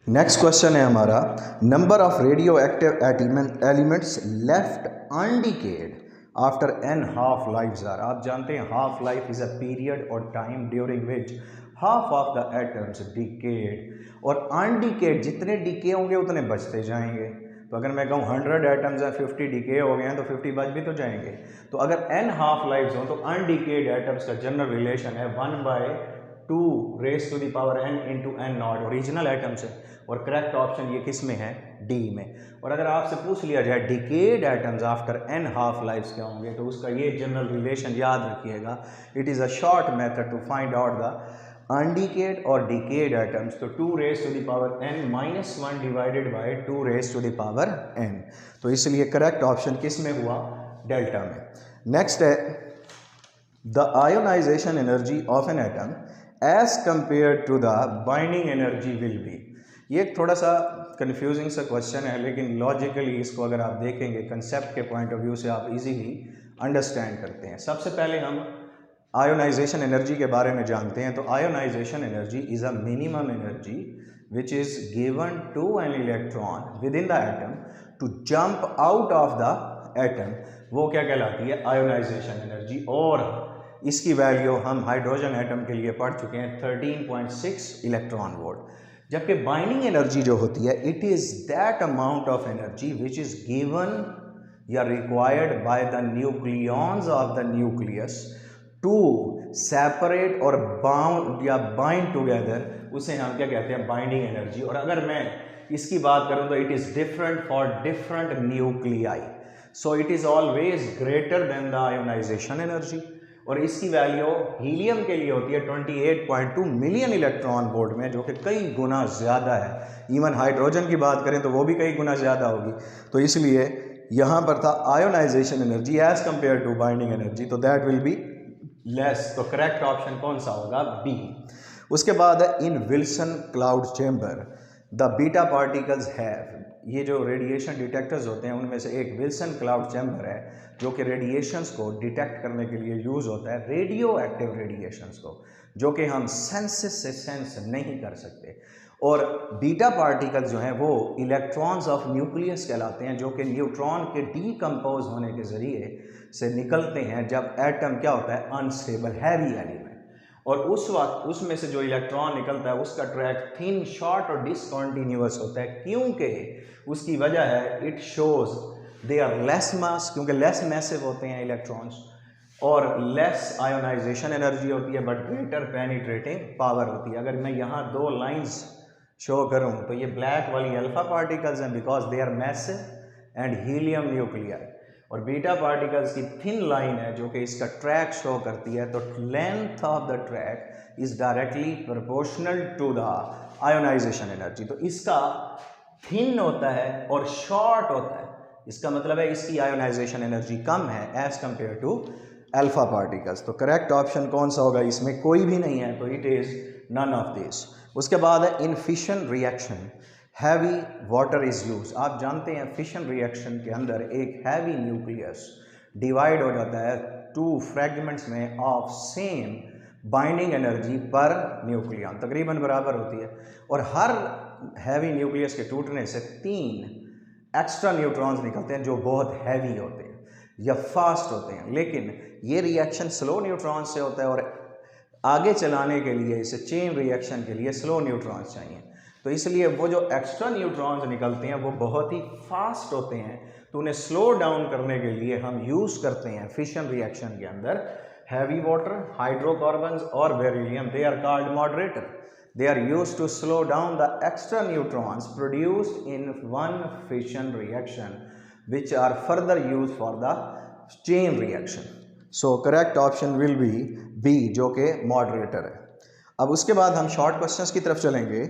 Next question है हमारा, number of radioactive elements left undecayed after an half life are. आप जानते हैं half life is a period और time during which half of the atoms decayed, और undecayed जितने decay होंगे उतने बचते जाएंगे। तो अगर मैं कहूँ 100 एटम्स हैं, 50 डिके हो गए हैं, तो 50 बच भी तो जाएंगे। तो अगर एन हाफ लाइफ हो तो अनडिकेड एटम्स का जनरल रिलेशन है 1/2 raise to the power n into N naught, original atoms है। और करेक्ट ऑप्शन ये किस में है? डी में। और अगर आपसे पूछ लिया जाए decayed atoms after an half lives क्या होंगे, तो उसका ये जनरल रिलेशन याद रखिएगा। It is a short method to find out the undecayed और डिकेड एटम्स। तो 2 raise to the power n minus 1 divided by 2 raise to the power n। तो इसलिए करेक्ट ऑप्शन किस में हुआ? डेल्टा में। नेक्स्ट है the ionisation energy of an atom as compare to the binding energy will be. ये एक थोड़ा सा कंफ्यूजिंग सा क्वेश्चन है, लेकिन लॉजिकली इसको अगर आप देखेंगे कंसेप्ट के पॉइंट ऑफ व्यू से आप इजीली अंडरस्टैंड करते हैं। सबसे पहले हम आयोनाइजेशन एनर्जी के बारे में जानते हैं। तो ionisation energy is a minimum energy which is given to an electron within the atom to jump out of the atom. वो क्या कहलाती है? Ionisation energy. और इसकी वैल्यू हम हाइड्रोजन एटम के लिए पढ़ चुके हैं 13.6 इलेक्ट्रॉन वोल्ट। जबकि बाइंडिंग एनर्जी जो होती है it is that amount of energy which is given या required by the nucleons of the nucleus to separate और बाउंड या बाइंड टुगेदर, उसे हम क्या कहते हैं? Binding energy. और अगर मैं इसकी बात करूं तो it is different for different nuclei, so it is always greater than the ionisation energy. और इसकी वैल्यू हीलियम के लिए होती है 28.2 मिलियन इलेक्ट्रॉन वोल्ट में, जो कि कई गुना ज़्यादा है। इवन हाइड्रोजन की बात करें तो वो भी कई गुना ज़्यादा होगी। तो इसलिए यहाँ पर था ionization energy as compare to binding energy, तो दैट विल बी लेस। तो करेक्ट ऑप्शन कौन सा होगा? बी। उसके बाद है in Wilson cloud chamber the beta particles have. ये जो रेडिएशन डिटेक्टर्स होते हैं उनमें से एक विल्सन क्लाउड चैम्बर है, जो कि रेडिएशंस को डिटेक्ट करने के लिए यूज़ होता है, रेडियो एक्टिव रेडिएशंस को, जो कि हम सेंसेस से सेंस नहीं कर सकते। और बीटा पार्टिकल्स जो हैं वो इलेक्ट्रॉन्स ऑफ न्यूक्लियस कहलाते हैं, जो कि न्यूट्रॉन के डीकम्पोज होने के ज़रिए से निकलते हैं जब एटम क्या होता है? Unstable, heavy element. और उस वक्त उसमें से जो इलेक्ट्रॉन निकलता है उसका ट्रैक थिन, शॉर्ट और डिसकॉन्टीन्यूअस होता है, क्योंकि उसकी वजह है it shows they are less mass, क्योंकि लेस मैसिव होते हैं इलेक्ट्रॉन्स, और लेस आयोनाइजेशन एनर्जी होती है बट ग्रेटर पेनिट्रेटिंग पावर होती है। अगर मैं यहाँ 2 लाइंस शो करूँ तो ये ब्लैक वाली अल्फा पार्टिकल्स हैं because they are massive and helium nuclear, और बीटा पार्टिकल्स की थिन लाइन है जो कि इसका ट्रैक शो करती है। तो length of the track is directly proportional to the ionisation energy. तो इसका थिन होता है और शॉर्ट होता है, इसका मतलब है इसकी आयोनाइजेशन एनर्जी कम है as compare to alpha particles. तो करेक्ट ऑप्शन कौन सा होगा? इसमें कोई भी नहीं है, तो it is none of this. उसके बाद है in fission reaction heavy water is use. आप जानते हैं फिशन रिएक्शन के अंदर एक हैवी न्यूक्लियस डिवाइड हो जाता है 2 फ्रेगमेंट्स में of same binding energy per nucleon, तकरीबन बराबर होती है। और हर हैवी न्यूक्लियस के टूटने से 3 एक्स्ट्रा न्यूट्रॉन्स निकलते हैं जो बहुत हैवी होते हैं या फास्ट होते हैं। लेकिन ये रिएक्शन स्लो न्यूट्रॉन्स से होता है, और आगे चलाने के लिए इसे चेन रिएक्शन के लिए स्लो न्यूट्रॉन्स चाहिए। तो इसलिए वो जो एक्स्ट्रा न्यूट्रॉन्स निकलते हैं वो बहुत ही फास्ट होते हैं, तो उन्हें स्लो डाउन करने के लिए हम यूज़ करते हैं फिशन रिएक्शन के अंदर हैवी वाटर, हाइड्रोकार्बन्स और beryllium. They are called moderator. They are used to slow down the extra neutrons produced in one fission reaction, which are further used for the chain reaction. So correct option will be B, जो कि moderator है। अब उसके बाद हम short questions की तरफ चलेंगे।